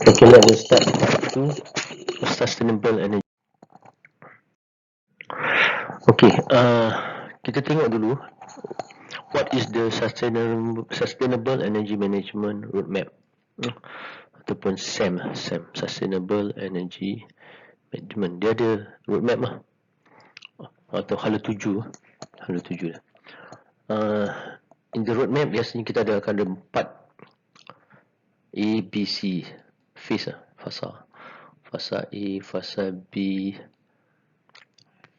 Okay, let's start to sustainable energy. Okay, kita tengok dulu what is the sustainable energy management roadmap ataupun SEM, sustainable energy management. Dia ada roadmap lah atau hala tuju lah. In the roadmap biasanya kita akan ada 4 A, B, C phase lah, fasa A, fasa B,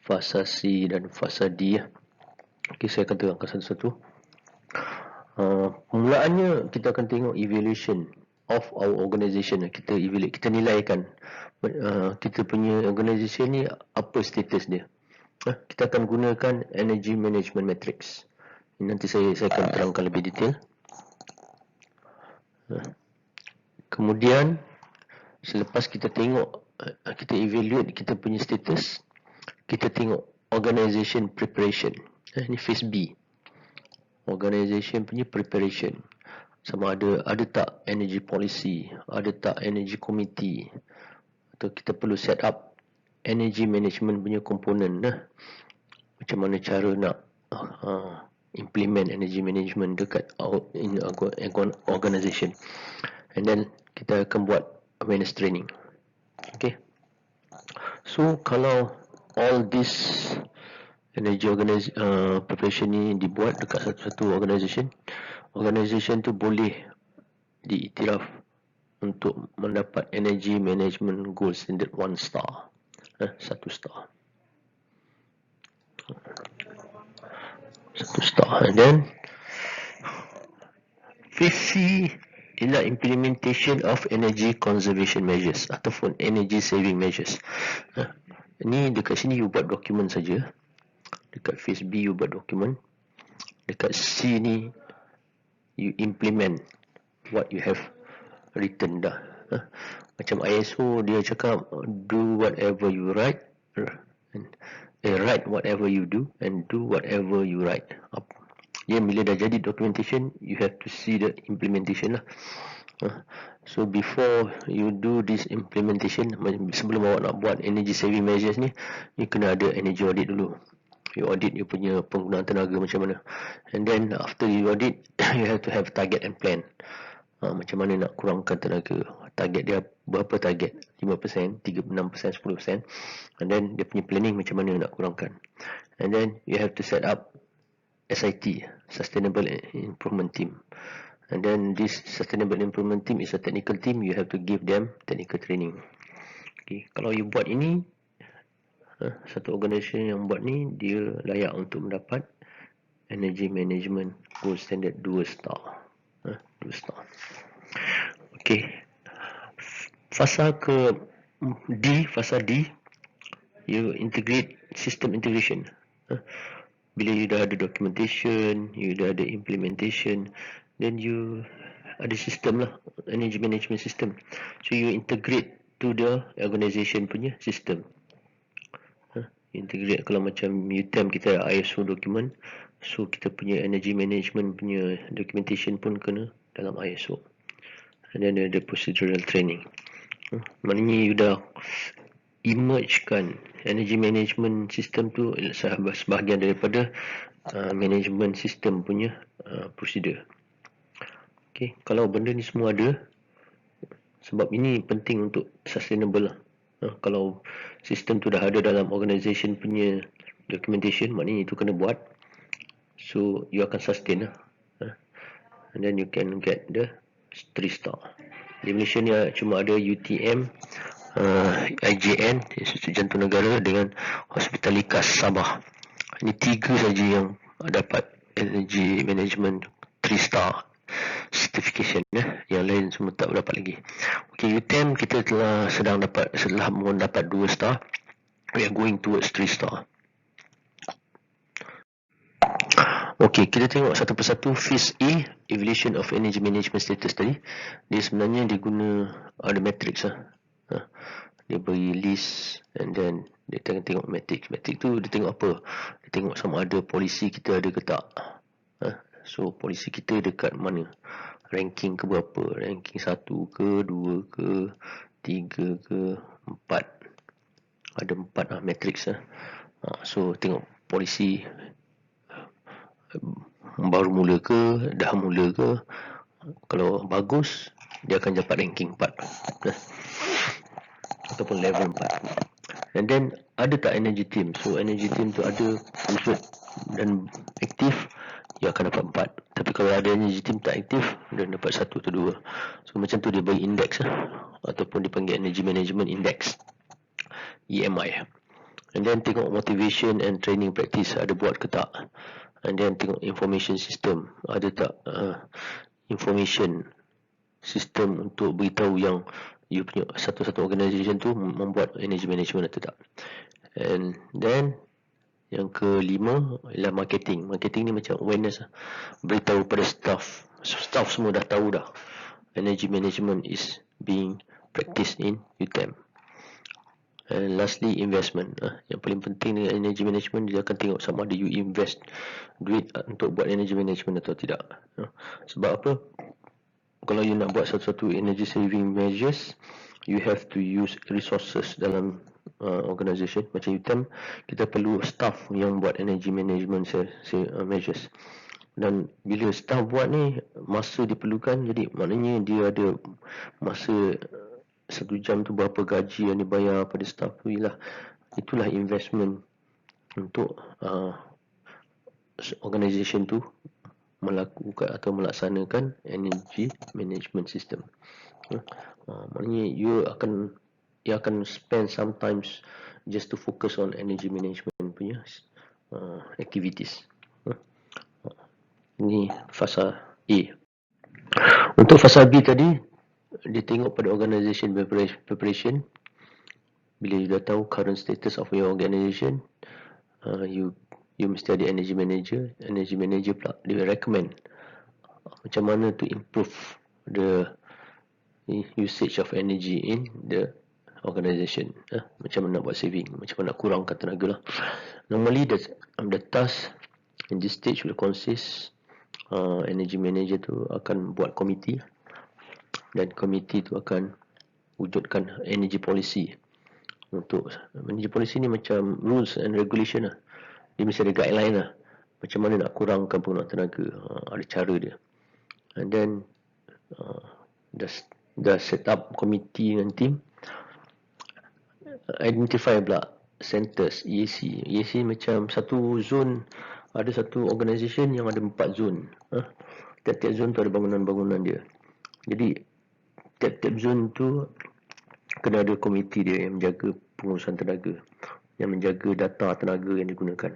fasa C dan fasa D. Okay, saya akan terangkan satu-satu. Permulaannya kita akan tengok evaluation of our organisation. Kita evaluate, kita nilaikan kita punya organisation ni apa status dia. Kita akan gunakan energy management matrix. Nanti saya akan terangkan lebih detail. Kemudian selepas kita tengok, kita evaluate kita punya status, kita tengok organisation preparation. Ini phase B. Organisation punya preparation. Sama ada tak energy policy, ada tak energy committee, atau kita perlu set up energy management punya komponen. Macam mana cara nak implement energy management dekat organisation. And then kita akan buat awareness training. Okay. So kalau all this energy preparation ni dibuat dekat satu organisation tu boleh diiktiraf untuk mendapat energy management gold standard 1 star. 1 star. 1 star. And then phase C ialah implementation of energy conservation measures ataupun energy saving measures. Ini dekat sini you buat dokumen saja. Dekat phase B you buat dokumen. Dekat C ni you implement what you have written dah. Macam ISO dia cakap do whatever you write, write whatever you do and do whatever you write. Dia bila dah jadi documentation, you have to see the implementation lah. So before you do this implementation, sebelum awak nak buat energy saving measures ni, you kena ada energy audit dulu. You audit you punya penggunaan tenaga macam mana. And then after you audit, you have to have target and plan. Macam mana nak kurangkan tenaga. Target dia berapa target? 5%, 36%, 10%. And then dia punya planning macam mana nak kurangkan. And then you have to set up SIT, Sustainable Improvement Team. And then this Sustainable Improvement Team is a technical team. You have to give them technical training. Okay. Kalau you buat ini, satu organisasi yang buat ni, dia layak untuk mendapat energy management gold standard 2 star. 2 star. Okay. Fasa D, you integrate system integration. Bila you dah ada documentation, you dah ada implementation, then you ada system lah, energy management system. So you integrate to the organisation punya system. Integrate, kalau macam UTM kita ada ISO dokumen, so kita punya energy management punya documentation pun kena dalam ISO. And then ada procedural training. Maknanya you dah emergekan energy management system tu sebahagian daripada management system punya prosedur. Okay, kalau benda ni semua ada, sebab ini penting untuk sustainable lah. Kalau sistem tu dah ada dalam organisation punya documentation, maknanya itu kena buat. So you akan sustain lah. And then you can get the 3 star. Di Malaysia ni cuma ada UTM, IJN, Institut Jantung Negara, dengan Hospital Likas Sabah. Ini 3 saja yang dapat energy management 3 star certification. Yang lain semua tak dapat lagi. Okay, UTM kita setelah mendapat 2 star, we are going towards 3 star. Okay, kita tengok satu persatu. Phase A, evaluation of energy management status tadi. Dia sebenarnya dia guna ada matrix lah. Dia beri list, and then dia tengok matrix. Matrix tu dia tengok apa? Dia tengok sama ada polisi kita ada ke tak. So polisi kita dekat mana? ranking ke berapa, ranking 1 ke 2 ke 3 ke 4, ada 4 lah matrix lah. So tengok polisi baru mula ke, dah mula ke. Kalau bagus, dia akan dapat ranking 4 ataupun level 4. And then ada tak energy team? So energy team tu ada wujud dan aktif, dia akan dapat 4. Tapi kalau ada energy team tak aktif, dia dapat 1 atau 2. So macam tu dia bagi index lah, ataupun dipanggil energy management index, EMI. And then tengok motivation and training practice, ada buat ke tak. And then tengok information system, ada tak information system untuk beritahu yang you punya satu-satu organisation tu membuat energy management atau tak. And then yang kelima ialah marketing. Marketing ni macam awareness lah, beritahu pada staff semua dah tahu dah energy management is being practiced in UTM. And lastly, investment. Yang paling penting dengan energy management, dia akan tengok sama ada you invest duit untuk buat energy management atau tidak. Sebab apa? Kalau you nak buat satu-satu energy saving measures, you have to use resources dalam organisation. Macam UTM, kita perlu staff yang buat energy management measures. Dan bila staff buat ni, masa diperlukan, jadi maknanya dia ada masa 1 jam tu berapa gaji yang dibayar pada staff tu. Itulah investment untuk organisation tu melakukan atau melaksanakan energy management system. Maknanya you akan spend sometimes just to focus on energy management punya activities. Ini fasa A. Untuk fasa B tadi, dia tengok pada organisation preparation. Bila you dah tahu current status of your organisation, you mesti ada energy manager. Energy manager pula dia recommend macam mana to improve the usage of energy in the organisation. Macam mana nak buat saving, macam mana nak kurangkan tenaga lah. Normally the task in this stage will consist, energy manager tu akan buat komiti, dan komiti tu akan wujudkan energy policy. Untuk energy policy ni macam rules and regulation lah. Dia mesti ada guideline lah, macam mana nak kurangkan penggunaan tenaga. Ada cara dia. And then dah set up komiti dengan team, identify pula centers, EAC. EAC macam satu zone, ada satu organisation yang ada 4 zone. Tiap-tiap zone tu ada bangunan-bangunan dia. Jadi tiap-tiap zone tu kena ada komiti dia yang menjaga pengurusan tenaga, yang menjaga data tenaga yang digunakan.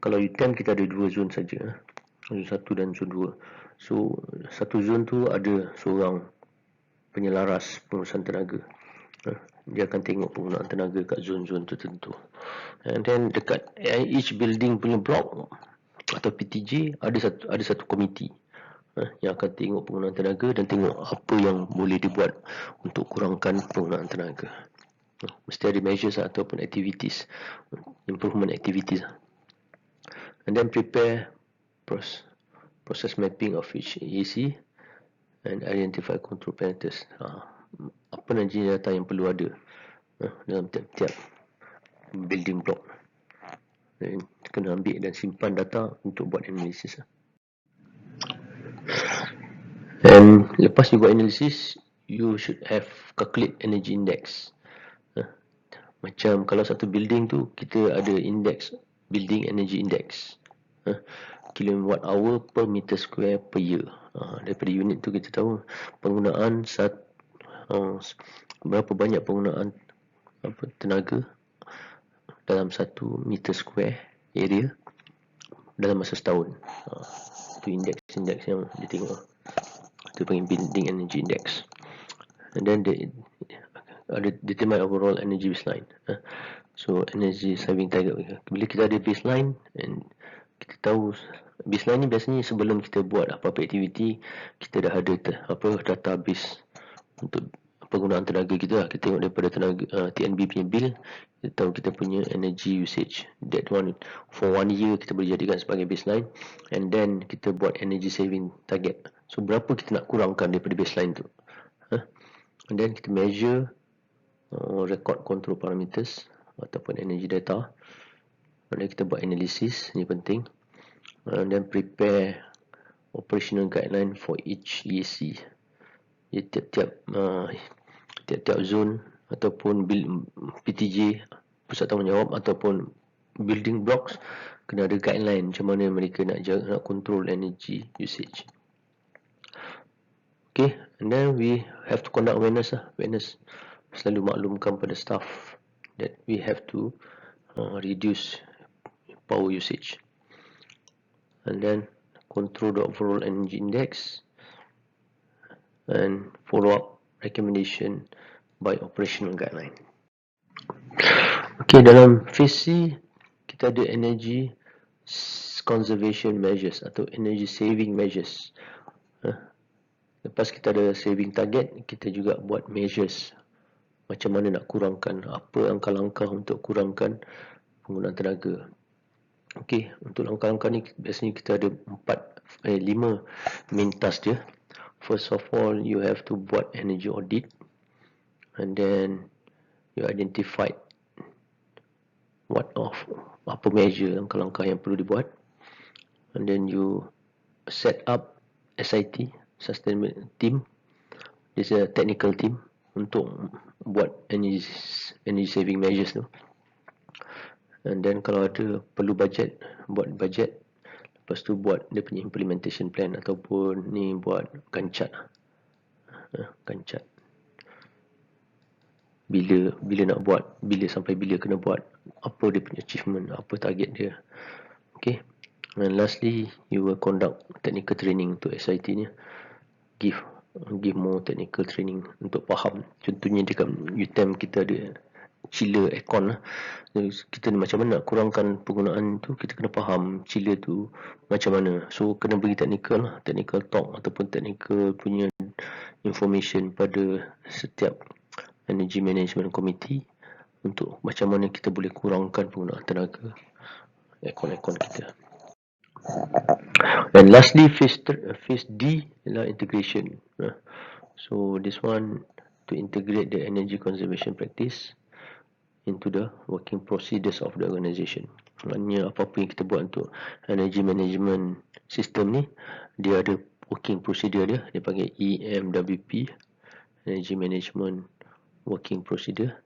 Kalau UTM kita ada 2 zone saja, zone 1 dan zone 2. So satu zone tu ada seorang penyelaras pengurusan tenaga. Dia akan tengok penggunaan tenaga kat zon-zon tertentu. And then dekat each building punya block atau PTJ ada satu komiti yang akan tengok penggunaan tenaga dan tengok apa yang boleh dibuat untuk kurangkan penggunaan tenaga. Mesti ada measures ataupun activities, improvement activities. And then prepare process mapping of each EAC and identify control parameters. Apa nanti data yang perlu ada dalam tiap-tiap building block. Dan kena ambil dan simpan data untuk buat analisis. And lepas you buat analisis, you should have calculate energy index. Macam kalau satu building tu, kita ada index, building energy index, kilowatt hour per meter square per year. Daripada unit tu kita tahu penggunaan berapa banyak penggunaan tenaga dalam 1 meter square area dalam masa setahun. Itu index yang dia tengok. Itu panggil building energy index. And then ada determine overall energy baseline. So energy saving target. Bila kita ada baseline, and kita tahu baseline ni biasanya sebelum kita buat apa-apa aktiviti, kita dah ada database untuk penggunaan tenaga kita. Kita tengok daripada tenaga TNB punya bill, kita tahu kita punya energy usage. That one for 1 year kita boleh jadikan sebagai baseline, and then kita buat energy saving target. So berapa kita nak kurangkan daripada baseline tu. And then kita measure record control parameters ataupun energy data. And then kita buat analysis, ni penting. And then prepare operational guideline for each EAC. Jadi tiap-tiap zone ataupun PTJ, pusat tanggungjawab ataupun building blocks kena ada guideline macam mana mereka nak control energy usage. Okay, and then we have to conduct awareness selalu maklumkan pada staff that we have to reduce power usage, and then control the overall energy index and follow up recommendation by operational guideline. Okay, dalam phase C kita ada energy conservation measures atau energy saving measures. Lepas kita ada saving target, kita juga buat measures macam mana nak kurangkan, apa langkah-langkah untuk kurangkan penggunaan tenaga. Okey, untuk langkah-langkah ni biasanya kita ada 5 main task dia. First of all, you have to buat energy audit, and then you identify apa measure, langkah-langkah yang perlu dibuat, and then you set up SIT, sustainable team. This is a technical team untuk buat energy saving measures tu. And then kalau ada perlu budget, buat budget. Lepas tu buat dia punya implementation plan ataupun ni buat gancat. Gancat. Bila nak buat, sampai bila kena buat, apa dia punya achievement, apa target dia. Okay. And lastly, you will conduct technical training untuk SIT ni. Give more technical training untuk faham. Contohnya dekat UTM kita ada chiller aircon lah. Kita macam mana nak kurangkan penggunaan tu, kita kena faham chiller tu macam mana. So kena bagi technical talk ataupun technical punya information pada setiap energy management committee untuk macam mana kita boleh kurangkan penggunaan tenaga aircon kita. And lastly, phase D ialah integration. So this one to integrate the energy conservation practice into the working procedures of the organisation. Maknanya apa-apa yang kita buat untuk energy management system ni, dia ada working procedure dia. Dia panggil EMWP, Energy Management Working Procedure.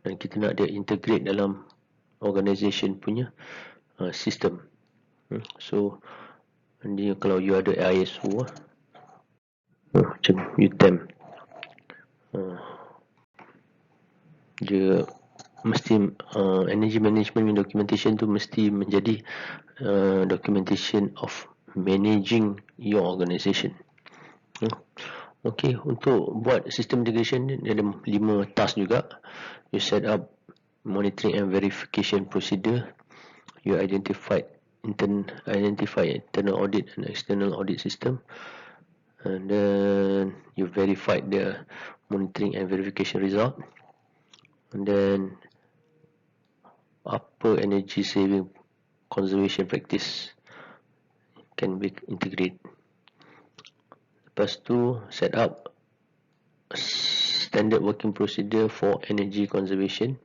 Dan kita nak dia integrate dalam organisation punya system. So dia kalau you ada ISO macam UTM, dia mesti energy management documentation tu mesti menjadi documentation of managing your organisation. Okay, untuk buat system integration dia ada 5 task juga. You set up monitoring and verification procedure. You identify internal audit and external audit system, and then you verify the monitoring and verification result, and then apa energy saving conservation practice can be integrated. Lepas tu set up standard working procedure for energy conservation,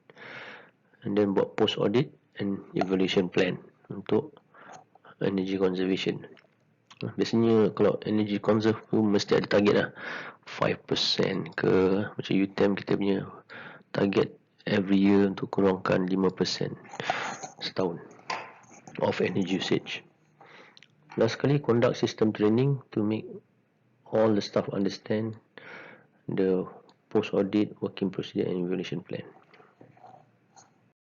and then buat post audit and evaluation plan untuk energy conservation. Biasanya kalau energy conserve tu mesti ada target lah, 5% ke. Macam UTM kita punya target every year untuk kurangkan 5% setahun of energy usage. Last sekali, conduct system training to make all the staff understand the post audit working procedure and evaluation plan.